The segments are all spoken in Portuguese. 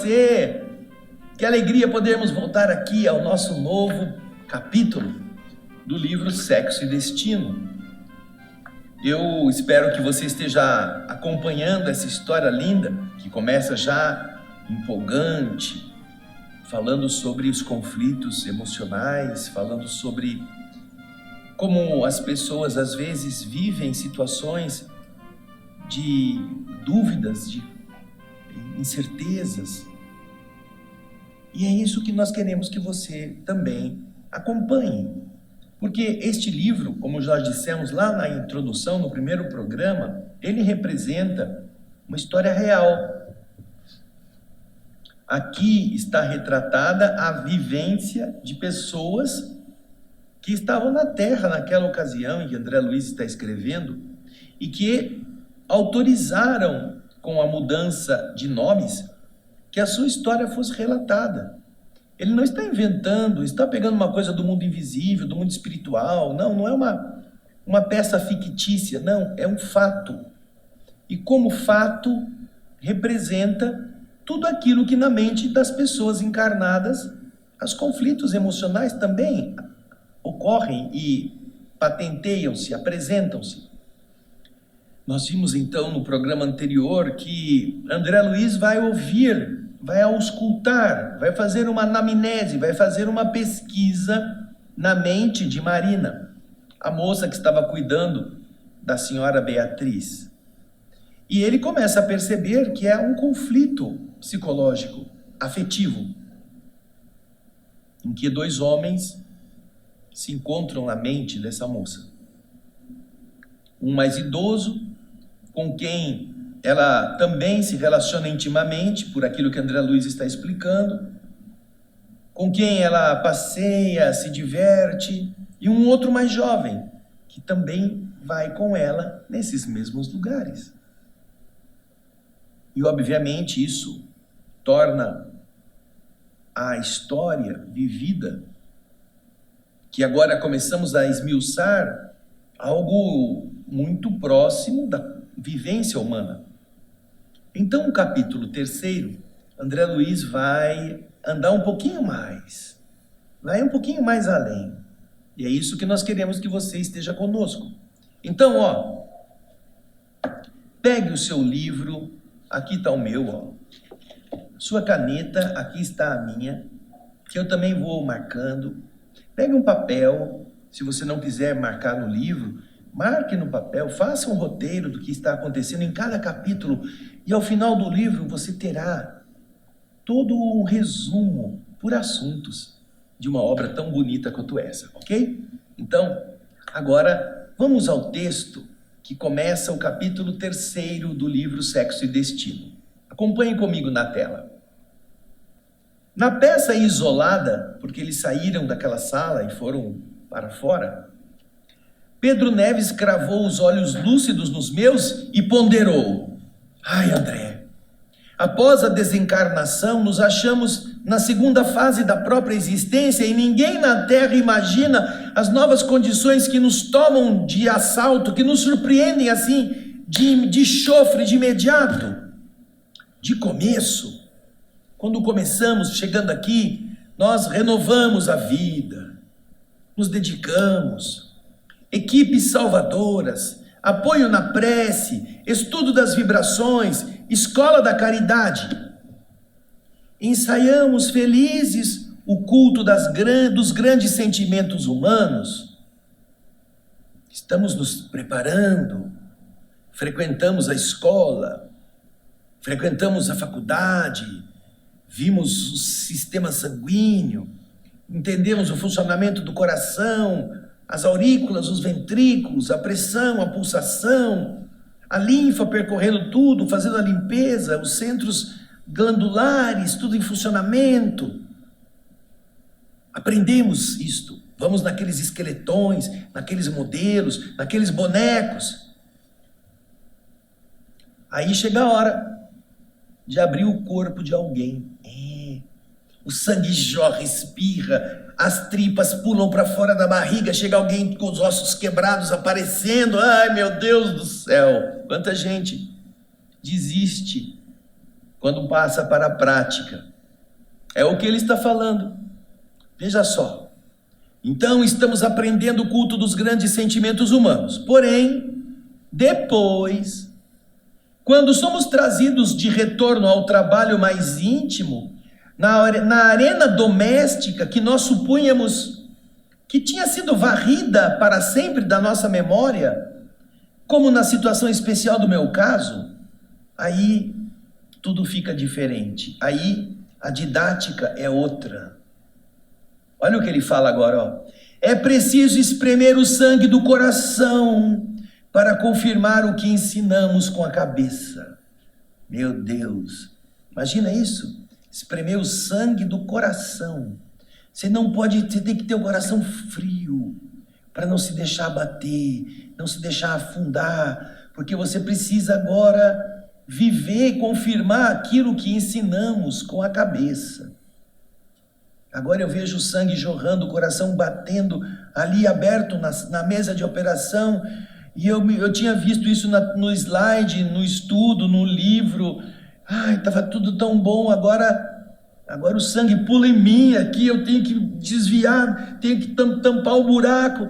você! Que alegria podermos voltar aqui ao nosso novo capítulo do livro Sexo e Destino. Eu espero que você esteja acompanhando essa história linda, que começa já empolgante, falando sobre os conflitos emocionais, falando sobre como as pessoas às vezes vivem situações de dúvidas, de incertezas. E é isso que nós queremos que você também acompanhe. Porque este livro, como já dissemos lá na introdução, no primeiro programa, ele representa uma história real. Aqui está retratada a vivência de pessoas que estavam na Terra naquela ocasião em que André Luiz está escrevendo e que autorizaram, com a mudança de nomes, que a sua história fosse relatada. Ele não está inventando, está pegando uma coisa do mundo invisível, do mundo espiritual. Não é uma peça fictícia, não, é um fato. E como fato, representa tudo aquilo que na mente das pessoas encarnadas, os conflitos emocionais também ocorrem e patenteiam-se, apresentam-se. Nós vimos então no programa anterior que André Luiz vai ouvir, vai auscultar, vai fazer uma anamnese, vai fazer uma pesquisa na mente de Marina, a moça que estava cuidando da senhora Beatriz. E ele começa a perceber que é um conflito psicológico, afetivo, em que dois homens se encontram na mente dessa moça. Um mais idoso, com quem ela também se relaciona intimamente, por aquilo que André Luiz está explicando, com quem ela passeia, se diverte, e um outro mais jovem, que também vai com ela nesses mesmos lugares. E obviamente isso torna a história vivida, que agora começamos a esmiuçar, algo muito próximo da vivência humana. Então, no capítulo 3, André Luiz vai andar um pouquinho mais, vai um pouquinho mais além. E é isso que nós queremos que você esteja conosco. Então, pegue o seu livro, aqui está o meu, sua caneta, aqui está a minha, que eu também vou marcando. Pegue um papel, se você não quiser marcar no livro, marque no papel, faça um roteiro do que está acontecendo em cada capítulo e ao final do livro você terá todo um resumo por assuntos de uma obra tão bonita quanto essa, ok? Então, agora vamos ao texto que começa o capítulo 3 do livro Sexo e Destino. Acompanhe comigo na tela. Na peça isolada, porque eles saíram daquela sala e foram para fora, Pedro Neves cravou os olhos lúcidos nos meus e ponderou: ai, André, após a desencarnação nos achamos na segunda fase da própria existência e ninguém na Terra imagina as novas condições que nos tomam de assalto, que nos surpreendem assim de chofre de imediato. De começo, quando começamos chegando aqui, nós renovamos a vida, nos dedicamos, equipes salvadoras, apoio na prece, estudo das vibrações, escola da caridade. Ensaiamos felizes o culto dos grandes sentimentos humanos. Estamos nos preparando, frequentamos a escola, frequentamos a faculdade, vimos o sistema sanguíneo, entendemos o funcionamento do coração, as aurículas, os ventrículos, a pressão, a pulsação, a linfa percorrendo tudo, fazendo a limpeza, os centros glandulares, tudo em funcionamento. Aprendemos isto. Vamos naqueles esqueletões, naqueles modelos, naqueles bonecos. Aí chega a hora de abrir o corpo de alguém. O sangue jorra, espirra, as tripas pulam para fora da barriga, chega alguém com os ossos quebrados aparecendo. Ai, meu Deus do céu! Quanta gente desiste quando passa para a prática. É o que ele está falando. Veja só. Então estamos aprendendo o culto dos grandes sentimentos humanos. Porém, depois, quando somos trazidos de retorno ao trabalho mais íntimo, na arena doméstica que nós supunhamos que tinha sido varrida para sempre da nossa memória, como na situação especial do meu caso, aí tudo fica diferente. Aí a didática é outra. Olha o que ele fala agora, ó. É preciso espremer o sangue do coração para confirmar o que ensinamos com a cabeça. Meu Deus, imagina isso, espremer o sangue do coração. Você tem que ter o coração frio, para não se deixar bater, não se deixar afundar, porque você precisa agora viver e confirmar aquilo que ensinamos com a cabeça. Agora eu vejo o sangue jorrando, o coração batendo ali aberto na mesa de operação, e eu tinha visto isso no slide, no estudo, no livro. Ai, estava tudo tão bom, agora o sangue pula em mim aqui, eu tenho que desviar, tenho que tampar o buraco.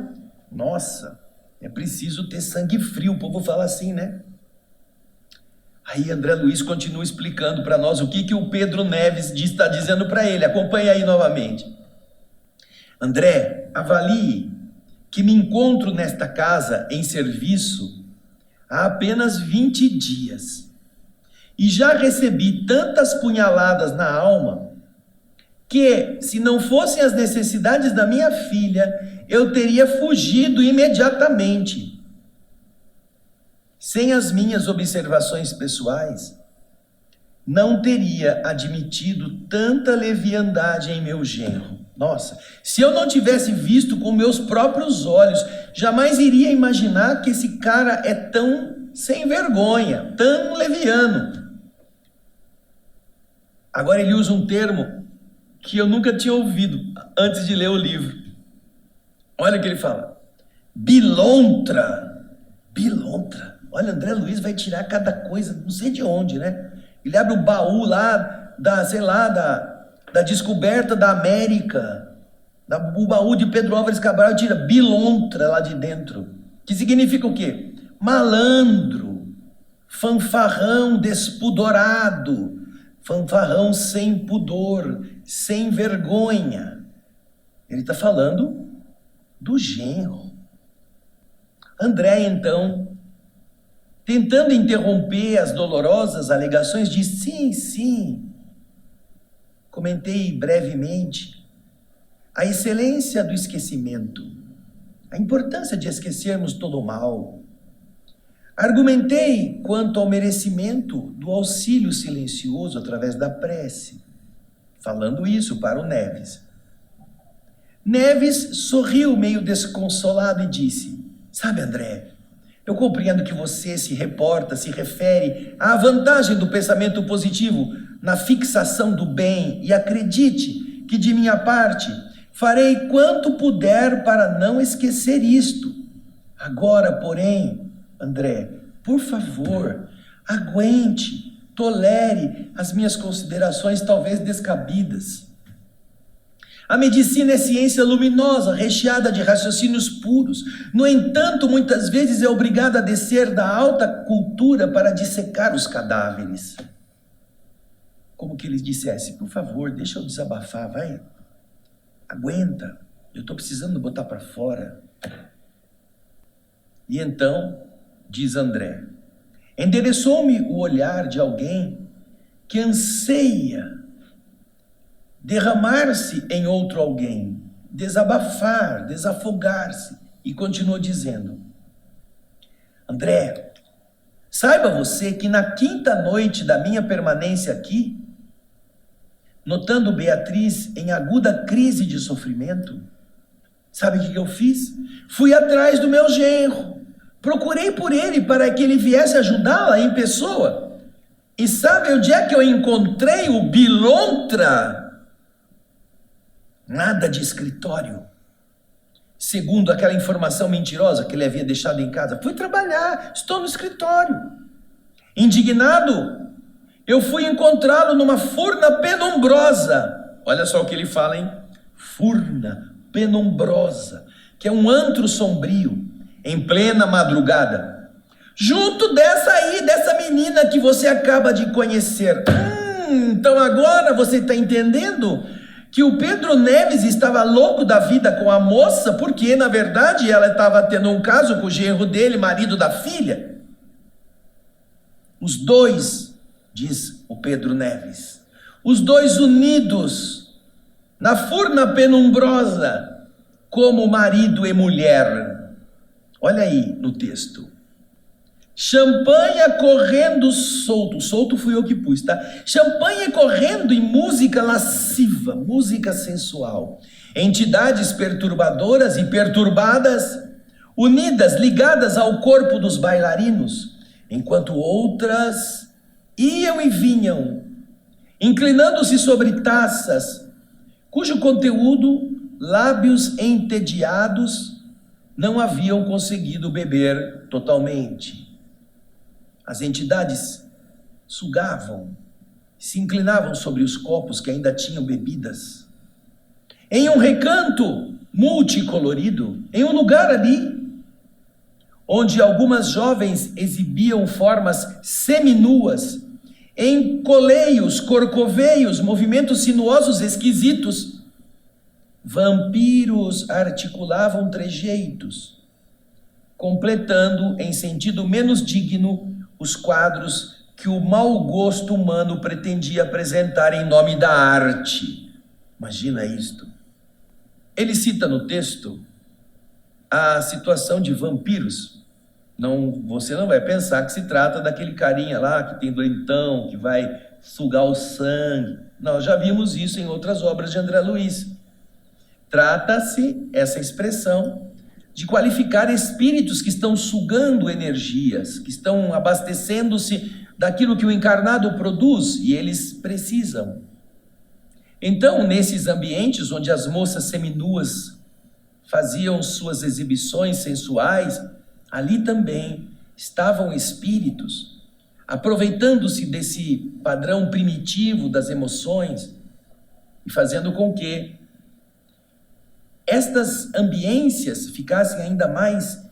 Nossa, é preciso ter sangue frio, o povo fala assim, né? Aí André Luiz continua explicando para nós o que o Pedro Neves está dizendo para ele. Acompanhe aí novamente. André, avalie que me encontro nesta casa em serviço há apenas 20 dias e já recebi tantas punhaladas na alma que, se não fossem as necessidades da minha filha, eu teria fugido imediatamente. Sem as minhas observações pessoais, não teria admitido tanta leviandade em meu genro. Nossa, se eu não tivesse visto com meus próprios olhos, jamais iria imaginar que esse cara é tão sem vergonha, tão leviano. Agora ele usa um termo que eu nunca tinha ouvido antes de ler o livro. Olha o que ele fala. Bilontra. Bilontra. Olha, André Luiz vai tirar cada coisa, não sei de onde, né? Ele abre o baú lá da descoberta da América, o baú de Pedro Álvares Cabral, tira bilontra lá de dentro, que significa o quê? Malandro, fanfarrão despudorado, fanfarrão sem pudor, sem vergonha. Ele está falando do genro. André, então, tentando interromper as dolorosas alegações, diz: sim. Comentei brevemente a excelência do esquecimento, a importância de esquecermos todo o mal. Argumentei quanto ao merecimento do auxílio silencioso através da prece, falando isso para o Neves. Neves sorriu meio desconsolado e disse: sabe, André, eu compreendo que você se refere à vantagem do pensamento positivo na fixação do bem, e acredite que de minha parte farei quanto puder para não esquecer isto. Agora, porém, André, por favor, aguente, tolere as minhas considerações talvez descabidas. A medicina é ciência luminosa, recheada de raciocínios puros. No entanto, muitas vezes é obrigada a descer da alta cultura para dissecar os cadáveres. Como que ele dissesse: por favor, deixa eu desabafar, vai. Aguenta, eu estou precisando botar para fora. E então, diz André, endereçou-me o olhar de alguém que anseia derramar-se em outro alguém, desabafar, desafogar-se, e continuou dizendo: André, saiba você que na quinta noite da minha permanência aqui, notando Beatriz em aguda crise de sofrimento, sabe o que eu fiz? Fui atrás do meu genro, procurei por ele para que ele viesse ajudá-la em pessoa. E sabe onde é que eu encontrei o bilontra? Nada de escritório. Segundo aquela informação mentirosa que ele havia deixado em casa, fui trabalhar, estou no escritório. Indignado, Eu fui encontrá-lo numa furna penumbrosa. Olha só o que ele fala, hein? Furna penumbrosa, que é um antro sombrio, em plena madrugada, junto dessa menina que você acaba de conhecer. Então agora você está entendendo que o Pedro Neves estava louco da vida com a moça, porque na verdade ela estava tendo um caso com o genro dele, marido da filha. Os dois, diz o Pedro Neves, os dois unidos na furna penumbrosa, como marido e mulher. Olha aí no texto. Champanhe correndo solto. Solto fui eu que pus, tá? Champanhe correndo em música lasciva, música sensual. Entidades perturbadoras e perturbadas, unidas, ligadas ao corpo dos bailarinos, enquanto outras iam e vinham, inclinando-se sobre taças, cujo conteúdo lábios entediados não haviam conseguido beber totalmente. As entidades sugavam, se inclinavam sobre os copos que ainda tinham bebidas. Em um recanto multicolorido, em um lugar ali, onde algumas jovens exibiam formas seminuas, em coleios, corcoveios, movimentos sinuosos esquisitos, vampiros articulavam trejeitos, completando em sentido menos digno os quadros que o mau gosto humano pretendia apresentar em nome da arte. Imagina isto. Ele cita no texto a situação de vampiros. Você não vai pensar que se trata daquele carinha lá que tem doentão, que vai sugar o sangue. Nós já vimos isso em outras obras de André Luiz. Trata-se, essa expressão, de qualificar espíritos que estão sugando energias, que estão abastecendo-se daquilo que o encarnado produz e eles precisam. Então, nesses ambientes onde as moças seminuas faziam suas exibições sensuais, ali também estavam espíritos, aproveitando-se desse padrão primitivo das emoções e fazendo com que estas ambiências ficassem ainda mais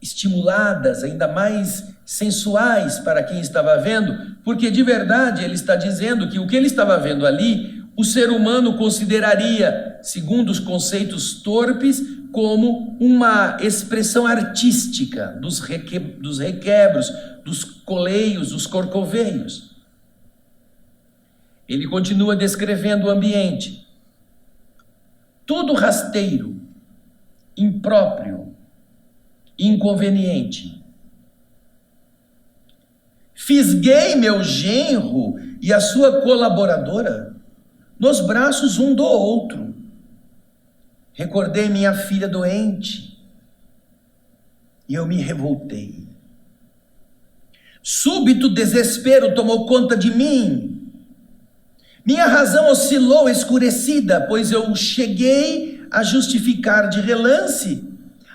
estimuladas, ainda mais sensuais para quem estava vendo, porque de verdade ele está dizendo que o que ele estava vendo ali, o ser humano consideraria, segundo os conceitos torpes, como uma expressão artística dos requebros, dos coleios, dos corcoveios. Ele continua descrevendo o ambiente. Tudo rasteiro, impróprio, inconveniente. Fisguei meu genro e a sua colaboradora nos braços um do outro. Recordei minha filha doente e eu me revoltei. Súbito desespero tomou conta de mim. Minha razão oscilou escurecida, pois eu cheguei a justificar de relance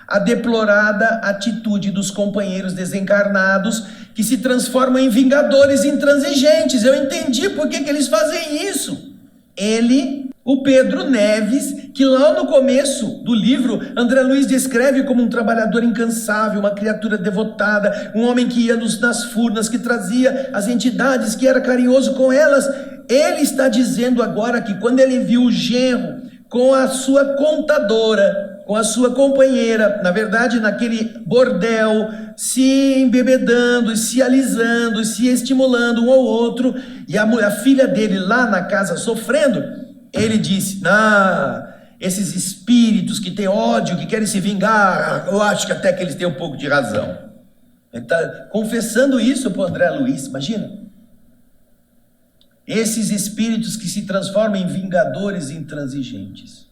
a deplorada atitude dos companheiros desencarnados que se transformam em vingadores intransigentes. Eu entendi por que eles fazem isso. Ele, o Pedro Neves, que lá no começo do livro, André Luiz descreve como um trabalhador incansável, uma criatura devotada, um homem que ia nas furnas, que trazia as entidades, que era carinhoso com elas. Ele está dizendo agora que quando ele viu o genro com a sua contadora, com a sua companheira, na verdade naquele bordel, se embebedando, e se alisando, e se estimulando um ao outro, e a filha dele lá na casa sofrendo, ele disse: esses espíritos que têm ódio, que querem se vingar, eu acho que até que eles têm um pouco de razão. Ele está confessando isso para o André Luiz, imagina. Esses espíritos que se transformam em vingadores intransigentes.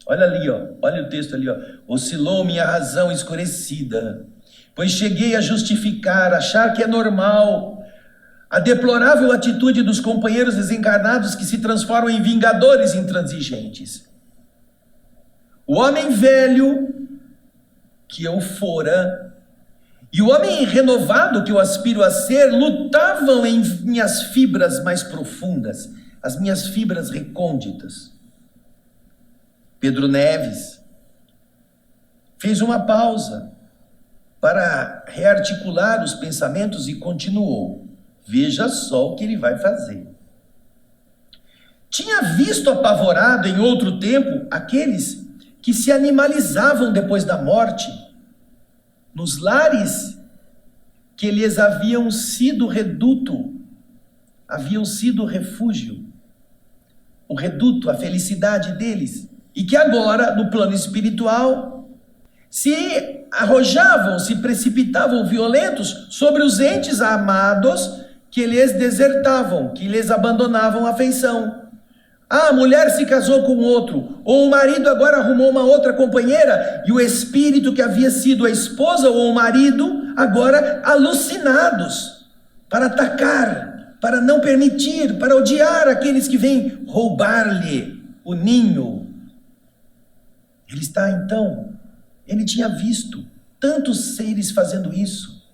Olha ali, olha o texto ali, oscilou minha razão escurecida, pois cheguei a justificar, achar que é normal a deplorável atitude dos companheiros desencarnados que se transformam em vingadores intransigentes. O homem velho que eu fora E o homem renovado que eu aspiro a ser lutavam em minhas fibras mais profundas, as minhas fibras recônditas. Pedro Neves fez uma pausa para rearticular os pensamentos e continuou. Veja só o que ele vai fazer. Tinha visto apavorado em outro tempo aqueles que se animalizavam depois da morte, nos lares que lhes haviam sido reduto, haviam sido refúgio, o reduto, a felicidade deles, e que agora, no plano espiritual, se arrojavam, se precipitavam violentos sobre os entes amados que lhes desertavam, que lhes abandonavam a afeição. Ah, a mulher se casou com outro, ou o marido agora arrumou uma outra companheira, e o espírito que havia sido a esposa ou o marido, agora alucinados, para atacar, para não permitir, para odiar aqueles que vêm roubar-lhe o ninho. Ele está então, ele tinha visto tantos seres fazendo isso,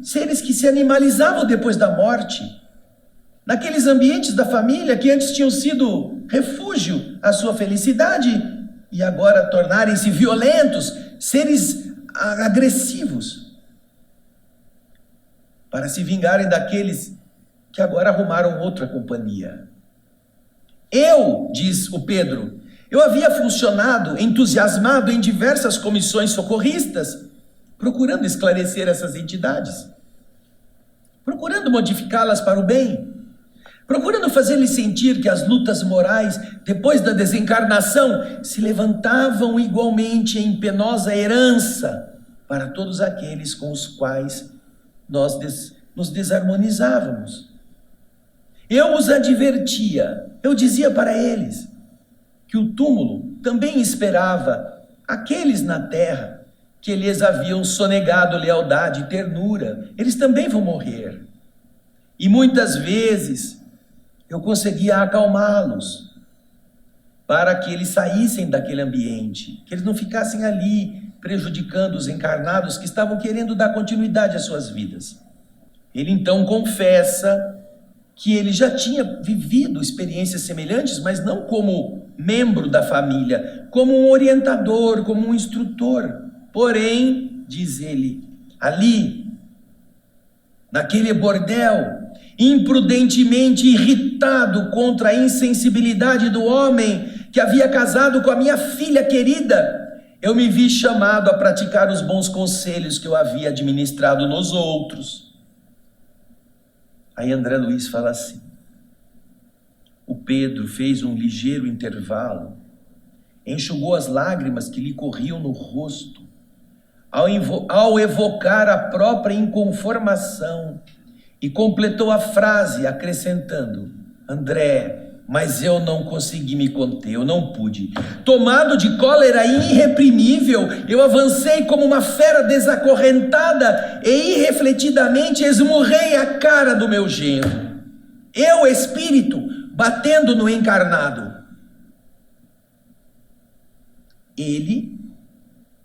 seres que se animalizavam depois da morte, naqueles ambientes da família que antes tinham sido refúgio à sua felicidade e agora tornarem-se violentos, seres agressivos, para se vingarem daqueles que agora arrumaram outra companhia. Diz o Pedro, eu havia funcionado, entusiasmado em diversas comissões socorristas, procurando esclarecer essas entidades, procurando modificá-las para o bem, procurando fazer-lhes sentir que as lutas morais, depois da desencarnação, se levantavam igualmente em penosa herança para todos aqueles com os quais nós nos desarmonizávamos. Eu os advertia, eu dizia para eles que o túmulo também esperava aqueles na terra que lhes haviam sonegado lealdade e ternura. Eles também vão morrer. E muitas vezes eu conseguia acalmá-los para que eles saíssem daquele ambiente, que eles não ficassem ali prejudicando os encarnados que estavam querendo dar continuidade às suas vidas. Ele então confessa que ele já tinha vivido experiências semelhantes, mas não como membro da família, como um orientador, como um instrutor. Porém, diz ele, ali, naquele bordel, imprudentemente irritado contra a insensibilidade do homem que havia casado com a minha filha querida, eu me vi chamado a praticar os bons conselhos que eu havia administrado nos outros. Aí André Luiz fala assim, o Pedro fez um ligeiro intervalo, enxugou as lágrimas que lhe corriam no rosto, ao evocar a própria inconformação, e completou a frase acrescentando, André, mas eu não consegui me conter, eu não pude. Tomado de cólera irreprimível, eu avancei como uma fera desacorrentada e irrefletidamente esmurrei a cara do meu genro. Eu, espírito, batendo no encarnado. Ele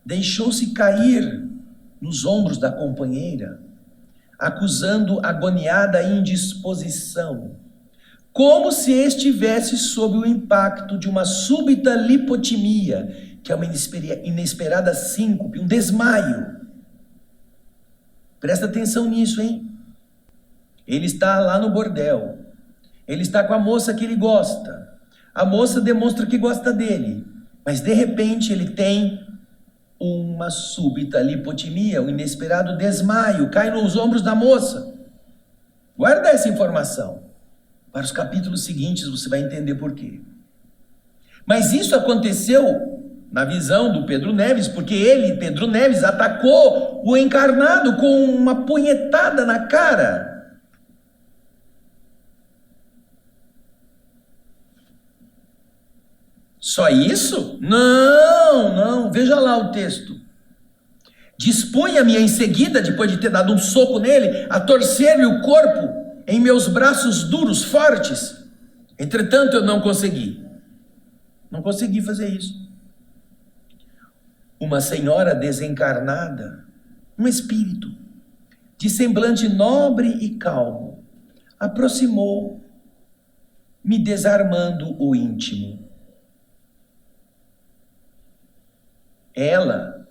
deixou-se cair nos ombros da companheira, acusando agoniada indisposição, como se estivesse sob o impacto de uma súbita lipotimia, que é uma inesperada síncope, um desmaio. Presta atenção nisso, hein? Ele está lá no bordel, ele está com a moça que ele gosta, a moça demonstra que gosta dele, mas de repente ele tem uma súbita lipotimia, um inesperado desmaio, cai nos ombros da moça. Guarda essa informação. Para os capítulos seguintes você vai entender por quê. Mas isso aconteceu na visão do Pedro Neves, porque ele, Pedro Neves, atacou o encarnado com uma punhetada na cara. Só isso? Não, veja lá o texto. Dispunha-me em seguida, depois de ter dado um soco nele, a torcer-lhe o corpo em meus braços duros, fortes. Entretanto, eu não consegui. Não consegui fazer isso. Uma senhora desencarnada um espírito de semblante nobre e calmo aproximou, me desarmando o íntimo. Ela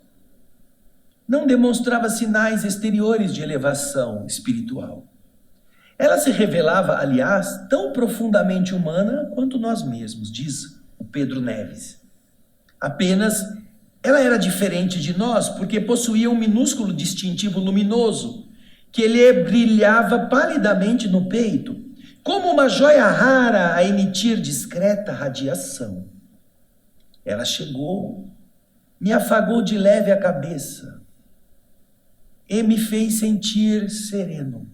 não demonstrava sinais exteriores de elevação espiritual. Ela se revelava, aliás, tão profundamente humana quanto nós mesmos, diz o Pedro Neves. Apenas ela era diferente de nós porque possuía um minúsculo distintivo luminoso que lhe brilhava palidamente no peito, como uma joia rara a emitir discreta radiação. Ela chegou, me afagou de leve a cabeça e me fez sentir sereno.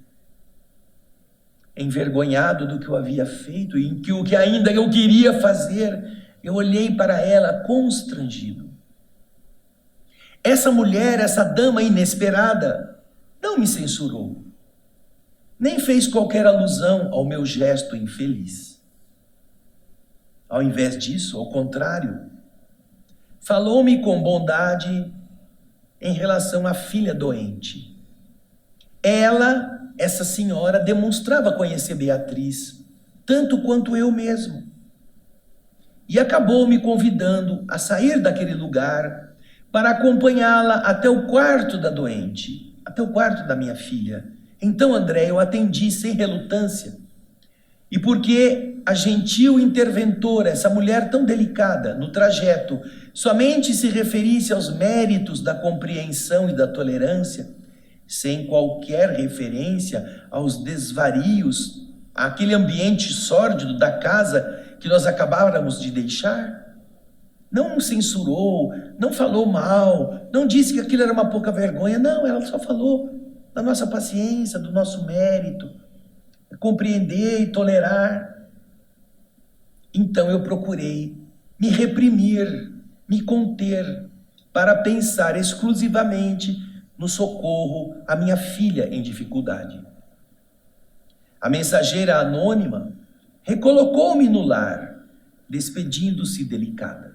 Envergonhado do que eu havia feito e em que o que ainda eu queria fazer, eu olhei para ela constrangido. Essa mulher, essa dama inesperada, não me censurou, nem fez qualquer alusão ao meu gesto infeliz. Ao invés disso, ao contrário, falou-me com bondade em relação à filha doente. Ela, essa senhora, demonstrava conhecer Beatriz, tanto quanto eu mesmo. E acabou me convidando a sair daquele lugar para acompanhá-la até o quarto da doente, até o quarto da minha filha. Então, André, eu atendi sem relutância. E porque a gentil interventora, essa mulher tão delicada, no trajeto, somente se referisse aos méritos da compreensão e da tolerância, sem qualquer referência aos desvarios, àquele ambiente sórdido da casa que nós acabáramos de deixar, não censurou, não falou mal, não disse que aquilo era uma pouca vergonha, não, ela só falou da nossa paciência, do nosso mérito, compreender e tolerar. Então eu procurei me reprimir, me conter, para pensar exclusivamente no socorro à minha filha em dificuldade. A mensageira anônima recolocou-me no lar, despedindo-se delicada.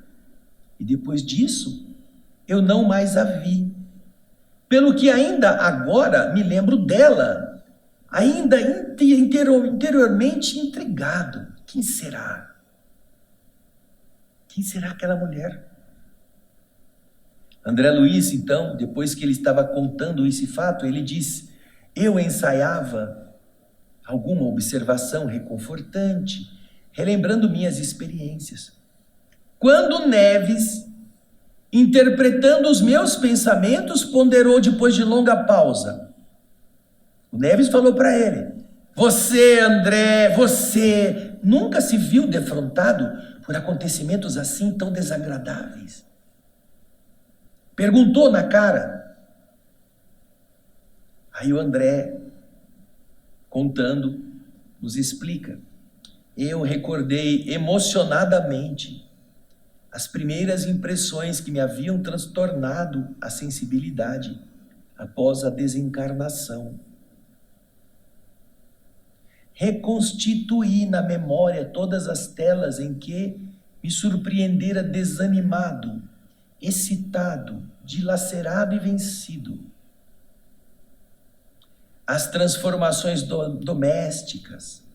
E depois disso, eu não mais a vi. Pelo que ainda agora me lembro dela, ainda interiormente intrigado. Quem será? Quem será aquela mulher? André Luiz, então, depois que ele estava contando esse fato, ele disse: eu ensaiava alguma observação reconfortante, relembrando minhas experiências. Quando Neves, interpretando os meus pensamentos, ponderou depois de longa pausa. O Neves falou para ele: você, André, você nunca se viu defrontado por acontecimentos assim tão desagradáveis? Perguntou na cara. Aí o André, contando, nos explica: eu recordei emocionadamente as primeiras impressões que me haviam transtornado a sensibilidade após a desencarnação. Reconstituí na memória todas as telas em que me surpreendera desanimado, excitado, dilacerado e vencido. As transformações domésticas,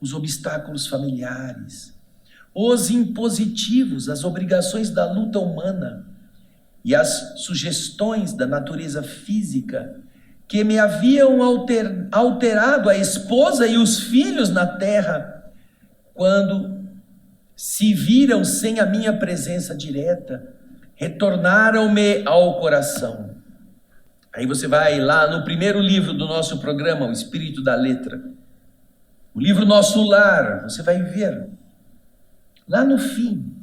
os obstáculos familiares, os impositivos, as obrigações da luta humana e as sugestões da natureza física que me haviam alterado a esposa e os filhos na terra, quando se viram sem a minha presença direta, retornaram-me ao coração. Aí você vai lá no primeiro livro do nosso programa, O Espírito da Letra, o livro Nosso Lar, você vai ver, lá no fim,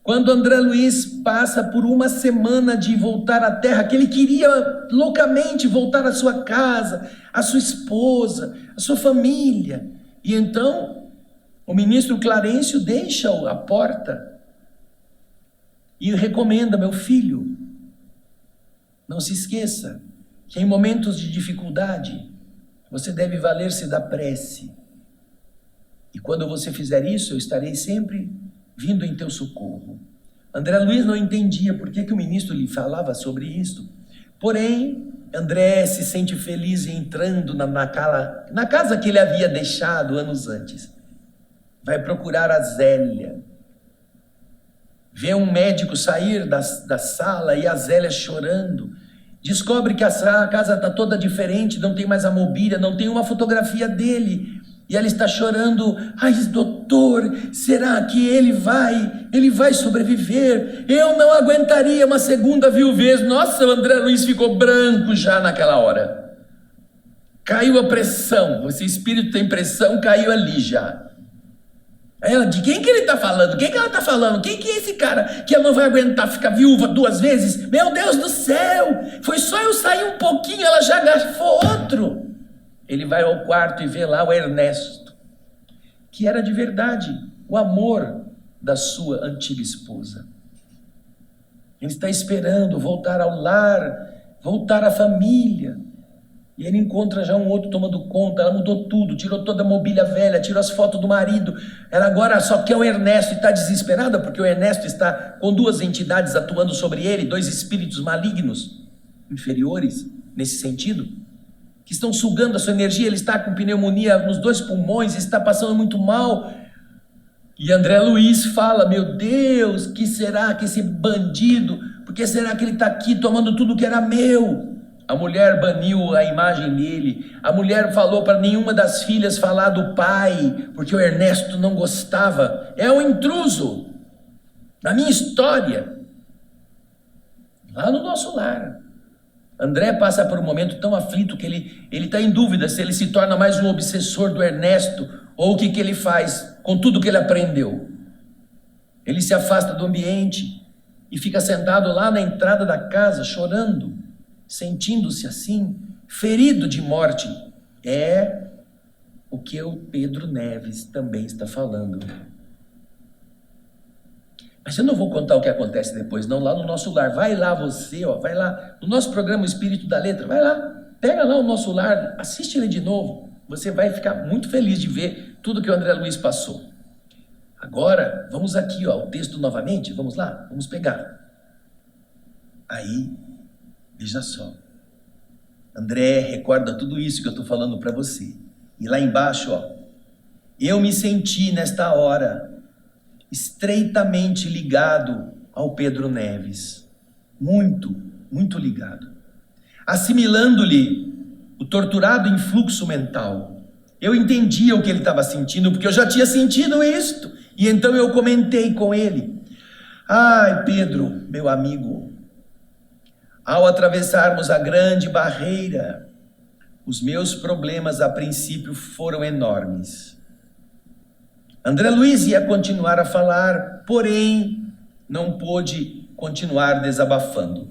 quando André Luiz passa por uma semana de voltar à terra, que ele queria loucamente voltar à sua casa, à sua esposa, à sua família, e então o ministro Clarencio deixa a porta e recomenda: meu filho, não se esqueça que em momentos de dificuldade você deve valer-se da prece. E quando você fizer isso, eu estarei sempre vindo em teu socorro. André Luiz não entendia por que o ministro lhe falava sobre isso, Porém, André se sente feliz entrando na casa que ele havia deixado anos antes. Vai procurar a Zélia. Vê um médico sair da sala e a Zélia chorando. Descobre que a casa está toda diferente, não tem mais a mobília, não tem uma fotografia dele. E ela está chorando. Ai, doutor, será que ele vai sobreviver? Eu não aguentaria uma segunda viuvez. Nossa, o André Luiz ficou branco já naquela hora. Caiu a pressão, esse espírito tem pressão, caiu ali já. Aí ela, de quem que ele está falando? Quem que ela está falando? Quem que é esse cara que ela não vai aguentar ficar viúva 2 vezes? Meu Deus do céu! Foi só eu sair um pouquinho, ela já garfou outro. Ele vai ao quarto e vê lá o Ernesto, que era de verdade o amor da sua antiga esposa. Ele está esperando voltar ao lar, voltar à família. E ele encontra já um outro tomando conta. Ela mudou tudo, tirou toda a mobília velha, tirou as fotos do marido. Ela agora só quer o Ernesto e está desesperada porque o Ernesto está com 2 entidades atuando sobre ele, 2 espíritos malignos, inferiores nesse sentido, que estão sugando a sua energia. Ele está com pneumonia nos 2 pulmões, está passando muito mal. E André Luiz fala, meu Deus, que será que esse bandido, por que será que ele está aqui tomando tudo que era meu? A mulher baniu a imagem dele, a mulher falou para nenhuma das filhas falar do pai, porque o Ernesto não gostava. É um intruso na minha história, lá no nosso lar. André passa por um momento tão aflito que ele está em dúvida se ele se torna mais um obsessor do Ernesto ou o que ele faz com tudo que ele aprendeu. Ele se afasta do ambiente e fica sentado lá na entrada da casa chorando, sentindo-se assim, ferido de morte. É o que o Pedro Neves também está falando. Mas eu não vou contar o que acontece depois, não, lá no nosso lar. Vai lá você, vai lá, no nosso programa Espírito da Letra, vai lá, pega lá o nosso lar, assiste ele de novo. Você vai ficar muito feliz de ver tudo que o André Luiz passou. Agora, vamos aqui, o texto novamente, vamos lá, vamos pegar. Aí, veja só, André recorda tudo isso que eu estou falando para você. E lá embaixo, eu me senti nesta hora estreitamente ligado ao Pedro Neves. Muito, muito ligado. Assimilando-lhe o torturado influxo mental. Eu entendia o que ele estava sentindo, porque eu já tinha sentido isto. E então eu comentei com ele. Ai, Pedro, meu amigo, ao atravessarmos a grande barreira, os meus problemas a princípio foram enormes. André Luiz ia continuar a falar, porém não pôde continuar desabafando.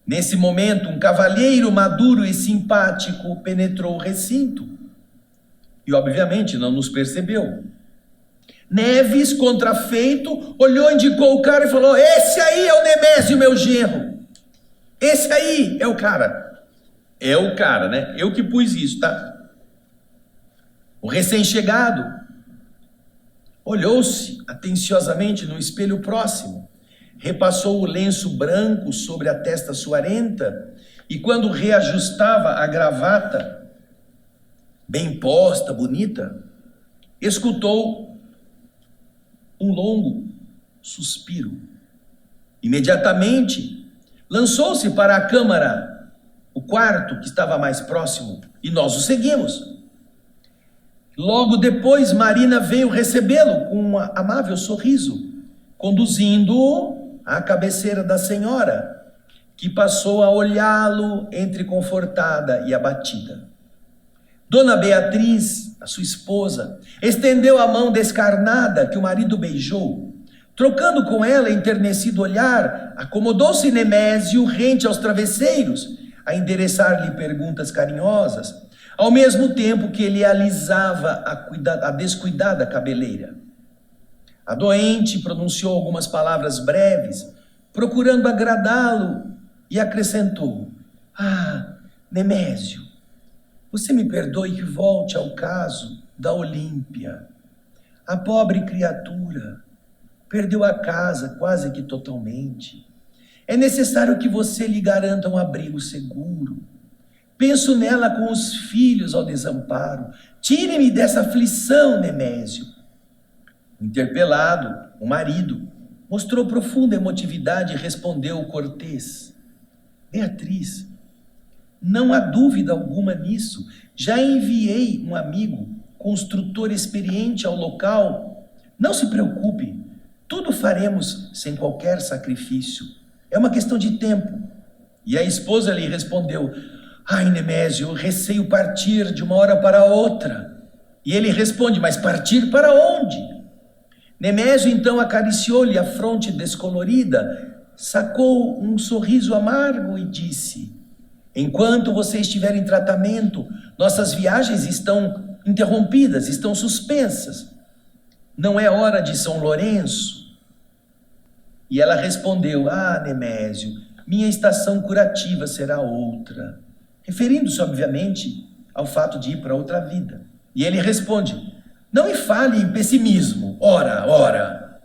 Nesse momento, um cavalheiro maduro e simpático penetrou o recinto e obviamente não nos percebeu. Neves, contrafeito, olhou, indicou o cara e falou: esse aí é o Nemésio, meu genro. Esse aí é o cara. É o cara, né? Eu que pus isso, tá? O recém-chegado olhou-se atenciosamente no espelho próximo, repassou o lenço branco sobre a testa suarenta e quando reajustava a gravata, bem posta, bonita, escutou um longo suspiro. Imediatamente lançou-se para a câmara, o quarto que estava mais próximo, e nós o seguimos. Logo depois, Marina veio recebê-lo com um amável sorriso, conduzindo-o à cabeceira da senhora, que passou a olhá-lo entre confortada e abatida. Dona Beatriz, a sua esposa, estendeu a mão descarnada que o marido beijou. Trocando com ela enternecido olhar, acomodou-se Nemésio rente aos travesseiros, a endereçar-lhe perguntas carinhosas, ao mesmo tempo que ele alisava a descuidada cabeleira. A doente pronunciou algumas palavras breves, procurando agradá-lo, e acrescentou: ah, Nemésio, você me perdoe que volte ao caso da Olímpia. A pobre criatura perdeu a casa quase que totalmente. É necessário que você lhe garanta um abrigo seguro. Penso nela com os filhos ao desamparo. Tire-me dessa aflição, Nemésio. Interpelado, o marido mostrou profunda emotividade e respondeu cortês: Beatriz, não há dúvida alguma nisso. Já enviei um amigo, construtor experiente ao local. Não se preocupe, tudo faremos sem qualquer sacrifício. É uma questão de tempo. E a esposa lhe respondeu: Ai, Nemésio, eu receio partir de uma hora para outra. E ele responde: Mas partir para onde? Nemésio então acariciou-lhe a fronte descolorida, sacou um sorriso amargo e disse: Enquanto você estiver em tratamento, nossas viagens estão interrompidas, estão suspensas. Não é hora de São Lourenço? E ela respondeu: Ah, Nemésio, minha estação curativa será outra. Referindo-se, obviamente, ao fato de ir para outra vida. E ele responde: Não me fale em pessimismo. Ora,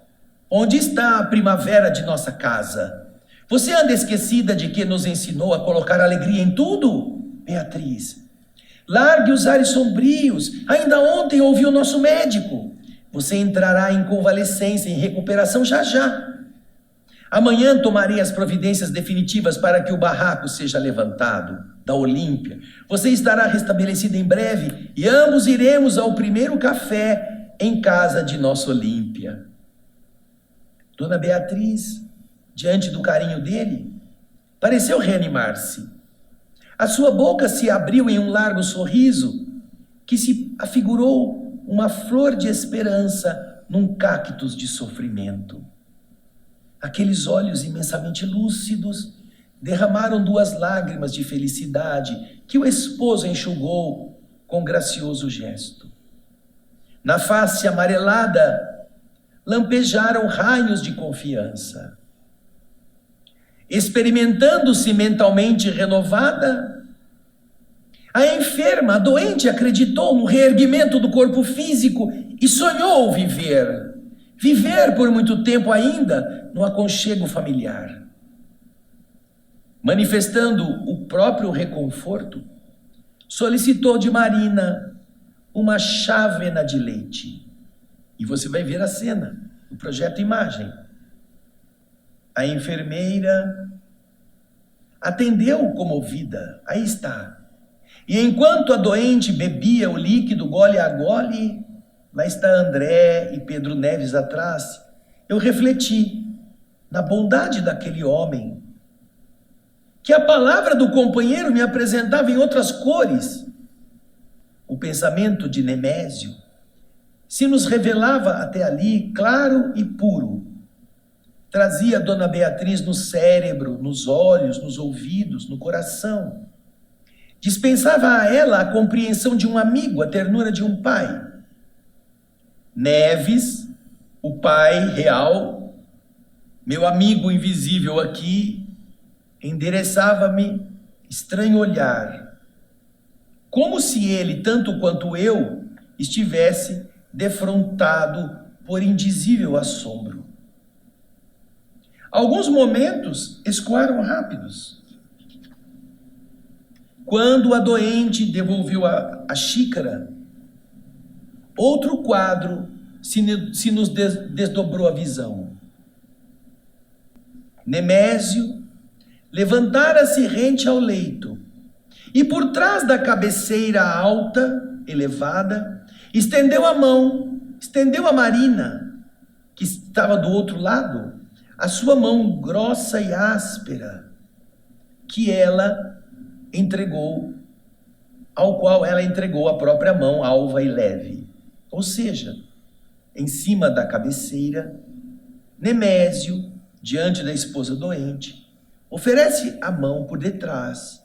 onde está a primavera de nossa casa? Você anda esquecida de que nos ensinou a colocar alegria em tudo? Beatriz, largue os ares sombrios. Ainda ontem ouvi o nosso médico. Você entrará em convalescência, em recuperação já. Amanhã tomarei as providências definitivas para que o barraco seja levantado da Olímpia. Você estará restabelecida em breve e ambos iremos ao primeiro café em casa de nossa Olímpia. Dona Beatriz, diante do carinho dele, pareceu reanimar-se. A sua boca se abriu em um largo sorriso que se afigurou uma flor de esperança num cactus de sofrimento. Aqueles olhos imensamente lúcidos derramaram 2 lágrimas de felicidade que o esposo enxugou com gracioso gesto. Na face amarelada lampejaram raios de confiança. Experimentando-se mentalmente renovada, a enferma, a doente, acreditou no reerguimento do corpo físico e sonhou viver. Viver por muito tempo ainda no aconchego familiar. Manifestando o próprio reconforto, solicitou de Marina uma chávena de leite. E você vai ver a cena, o projeto imagem. A enfermeira atendeu comovida, aí está. E enquanto a doente bebia o líquido gole a gole, lá está André e Pedro Neves atrás, eu refleti na bondade daquele homem, que a palavra do companheiro me apresentava em outras cores. O pensamento de Nemésio se nos revelava até ali claro e puro. Trazia a Dona Beatriz no cérebro, nos olhos, nos ouvidos, no coração. Dispensava a ela a compreensão de um amigo, a ternura de um pai. Neves, o pai real, meu amigo invisível aqui, endereçava-me estranho olhar, como se ele, tanto quanto eu, estivesse defrontado por indizível assombro. Alguns momentos escoaram rápidos. Quando a doente devolveu a xícara, outro quadro se nos desdobrou a visão. Nemésio levantara-se rente ao leito e por trás da cabeceira alta, elevada, estendeu a mão, estendeu a Marina, que estava do outro lado, a sua mão grossa e áspera, que ela entregou, ao qual ela entregou a própria mão alva e leve. Ou seja, em cima da cabeceira, Nemésio, diante da esposa doente, oferece a mão por detrás,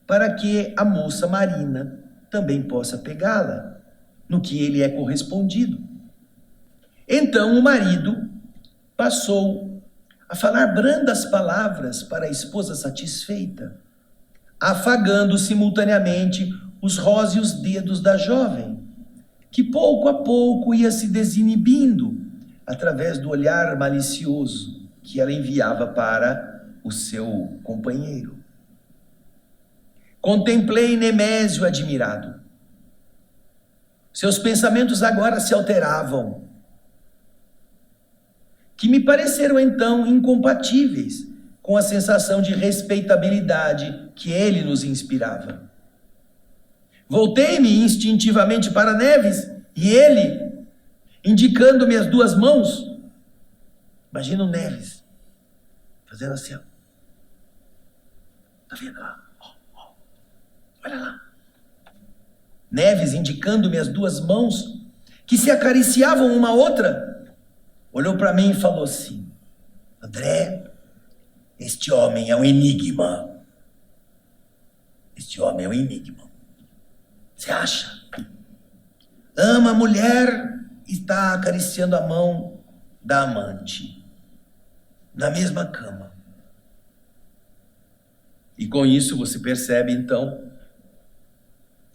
para que a moça Marina também possa pegá-la, no que ele é correspondido. Então o marido passou a falar brandas palavras para a esposa satisfeita, afagando simultaneamente os róseos dedos da jovem, que pouco a pouco ia se desinibindo através do olhar malicioso que ela enviava para o seu companheiro. Contemplei Nemésio admirado. Seus pensamentos agora se alteravam, que me pareceram então incompatíveis com a sensação de respeitabilidade que ele nos inspirava. Voltei-me instintivamente para Neves e ele, indicando-me as duas mãos, imagina o Neves fazendo assim, ó. Tá vendo lá? Olha lá. Neves indicando-me as duas mãos que se acariciavam uma outra, olhou para mim e falou assim: André, este homem é um enigma. Este homem é um enigma. Você acha? Ama a mulher e está acariciando a mão da amante, na mesma cama. E com isso você percebe então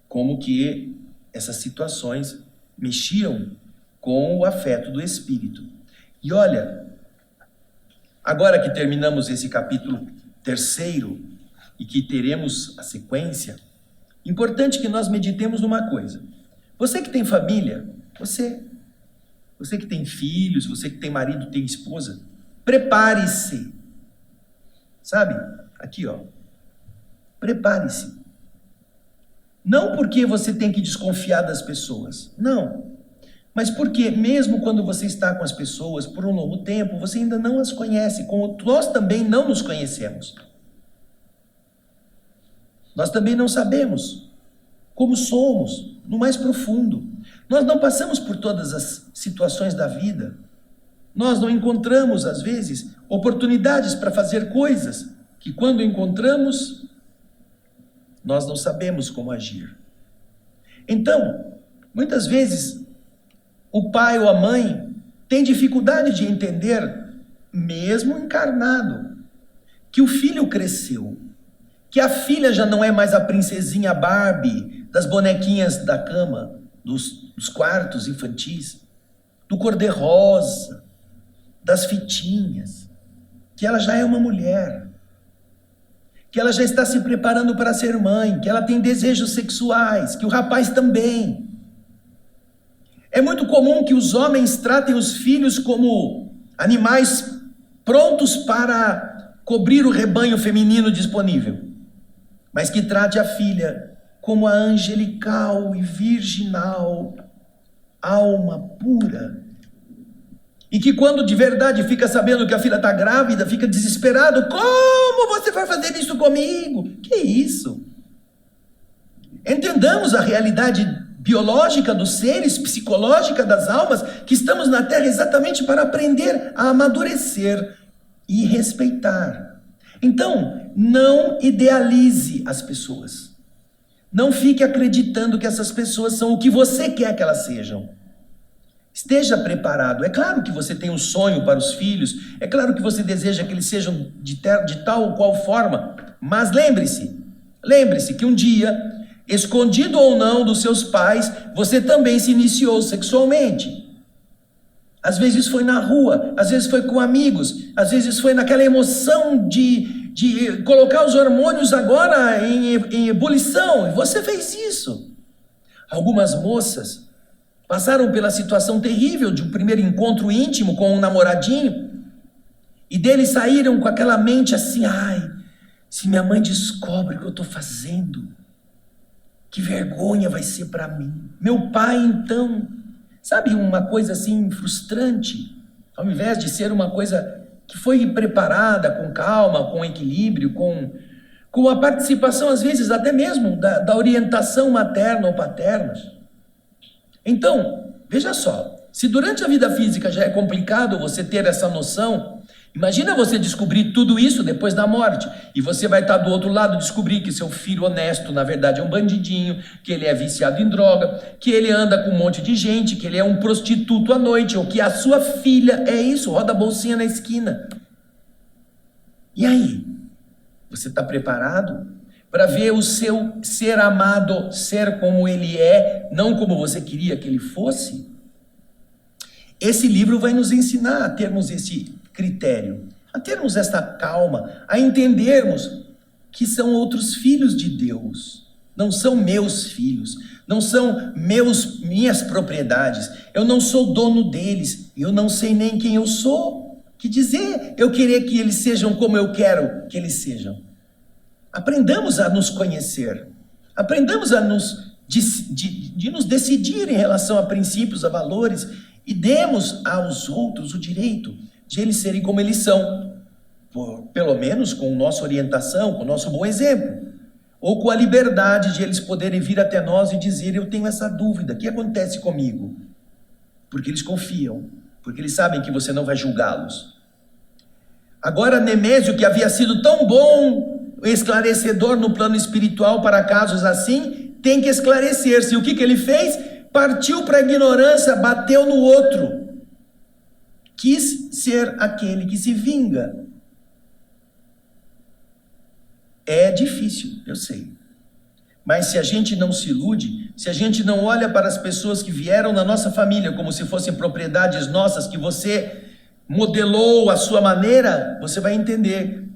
como que essas situações mexiam com o afeto do espírito. E olha, agora que terminamos esse capítulo 3 e que teremos a sequência, importante que nós meditemos numa coisa. Você que tem família, você que tem filhos, você que tem marido, tem esposa, prepare-se. Sabe? Aqui, ó. Prepare-se. Não porque você tem que desconfiar das pessoas, não. Mas porque mesmo quando você está com as pessoas por um longo tempo, você ainda não as conhece, como nós também não nos conhecemos. Nós também não sabemos como somos, no mais profundo. Nós não passamos por todas as situações da vida. Nós não encontramos, às vezes, oportunidades para fazer coisas que, quando encontramos, nós não sabemos como agir. Então, muitas vezes, o pai ou a mãe tem dificuldade de entender, mesmo encarnado, que o filho cresceu, que a filha já não é mais a princesinha Barbie das bonequinhas da cama, dos quartos infantis, do cor-de-rosa, das fitinhas, que ela já é uma mulher, que ela já está se preparando para ser mãe, que ela tem desejos sexuais, que o rapaz também. É muito comum que os homens tratem os filhos como animais prontos para cobrir o rebanho feminino disponível, mas que trate a filha como a angelical e virginal alma pura. E que quando de verdade fica sabendo que a filha está grávida, fica desesperado. Como você vai fazer isso comigo? Que isso? Entendamos a realidade biológica dos seres, psicológica das almas, que estamos na Terra exatamente para aprender a amadurecer e respeitar. Então, não idealize as pessoas. Não fique acreditando que essas pessoas são o que você quer que elas sejam. Esteja preparado. É claro que você tem um sonho para os filhos, é claro que você deseja que eles sejam de tal ou qual forma, mas lembre-se que um dia, escondido ou não dos seus pais, você também se iniciou sexualmente. Às vezes foi na rua, às vezes foi com amigos, às vezes foi naquela emoção de colocar os hormônios agora em ebulição, e você fez isso. Algumas moças passaram pela situação terrível de um primeiro encontro íntimo com um namoradinho, e deles saíram com aquela mente assim: ai, se minha mãe descobre o que eu estou fazendo, que vergonha vai ser para mim. Meu pai, então, sabe, uma coisa assim frustrante, ao invés de ser uma coisa que foi preparada com calma, com equilíbrio, com a participação, às vezes, até mesmo da orientação materna ou paterna. Então, veja só, se durante a vida física já é complicado você ter essa noção, imagina você descobrir tudo isso depois da morte, e você vai estar do outro lado, descobrir que seu filho honesto, na verdade, é um bandidinho, que ele é viciado em droga, que ele anda com um monte de gente, que ele é um prostituto à noite, ou que a sua filha é isso, roda a bolsinha na esquina. E aí? Você está preparado para ver o seu ser amado ser como ele é, não como você queria que ele fosse? Esse livro vai nos ensinar a termos esse critério. a termos esta calma, a entendermos que são outros filhos de Deus, não são meus filhos, não são minhas propriedades, eu não sou dono deles, eu não sei nem quem eu sou. Que dizer eu querer que eles sejam como eu quero que eles sejam? Aprendamos a nos conhecer, aprendamos a nos decidir em relação a princípios, a valores, e demos aos outros o direito de eles serem como eles são, pelo menos com nossa orientação, com o nosso bom exemplo, ou com a liberdade de eles poderem vir até nós e dizer: eu tenho essa dúvida, o que acontece comigo? Porque eles confiam, porque eles sabem que você não vai julgá-los. Agora Nemésio, que havia sido tão bom, esclarecedor no plano espiritual para casos assim, tem que esclarecer-se. E o que ele fez? Partiu para a ignorância, bateu no outro. Quis ser aquele que se vinga. É difícil, eu sei. Mas se a gente não se ilude, se a gente não olha para as pessoas que vieram na nossa família como se fossem propriedades nossas, que você modelou à sua maneira, você vai entender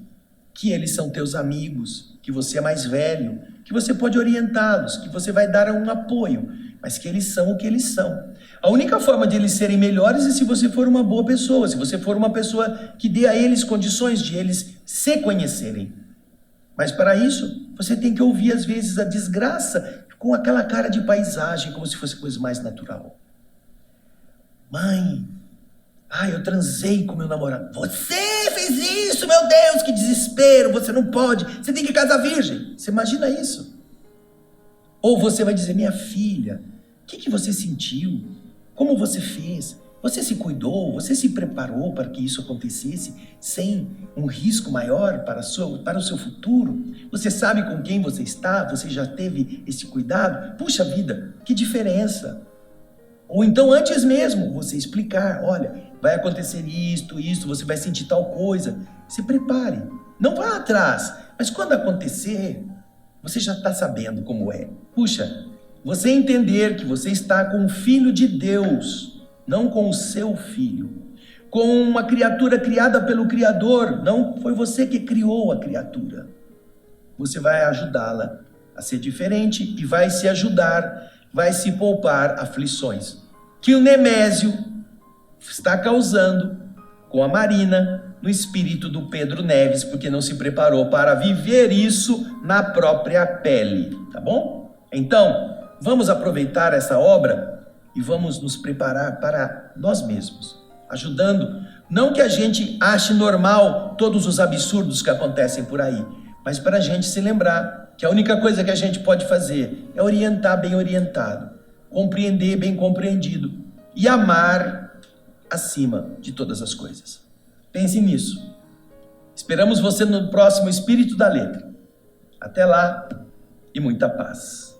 que eles são teus amigos, que você é mais velho, que você pode orientá-los, que você vai dar um apoio, mas que eles são o que eles são. A única forma de eles serem melhores é se você for uma boa pessoa, se você for uma pessoa que dê a eles condições de eles se conhecerem. Mas para isso, você tem que ouvir às vezes a desgraça com aquela cara de paisagem, como se fosse coisa mais natural. Mãe, eu transei com meu namorado. Você fez isso, meu Deus, que desespero, você não pode, você tem que casar virgem. Você imagina isso? Ou você vai dizer: minha filha, o que você sentiu? Como você fez? Você se cuidou? Você se preparou para que isso acontecesse sem um risco maior para o seu futuro? Você sabe com quem você está? Você já teve esse cuidado? Puxa vida, que diferença! Ou então antes mesmo, você explicar: olha, vai acontecer isto, você vai sentir tal coisa. Se prepare, não vá atrás, mas quando acontecer, você já está sabendo como é. Puxa, você entender que você está com o Filho de Deus, não com o seu filho, com uma criatura criada pelo Criador, não foi você que criou a criatura. Você vai ajudá-la a ser diferente e vai se ajudar, vai se poupar aflições que o Nemésio está causando com a Marina no espírito do Pedro Neves, porque não se preparou para viver isso na própria pele, tá bom? Então, vamos aproveitar essa obra e vamos nos preparar para nós mesmos, ajudando, não que a gente ache normal todos os absurdos que acontecem por aí, mas para a gente se lembrar que a única coisa que a gente pode fazer é orientar bem orientado, compreender bem compreendido e amar acima de todas as coisas. Pense nisso. Esperamos você no próximo Espírito da Letra. Até lá e muita paz.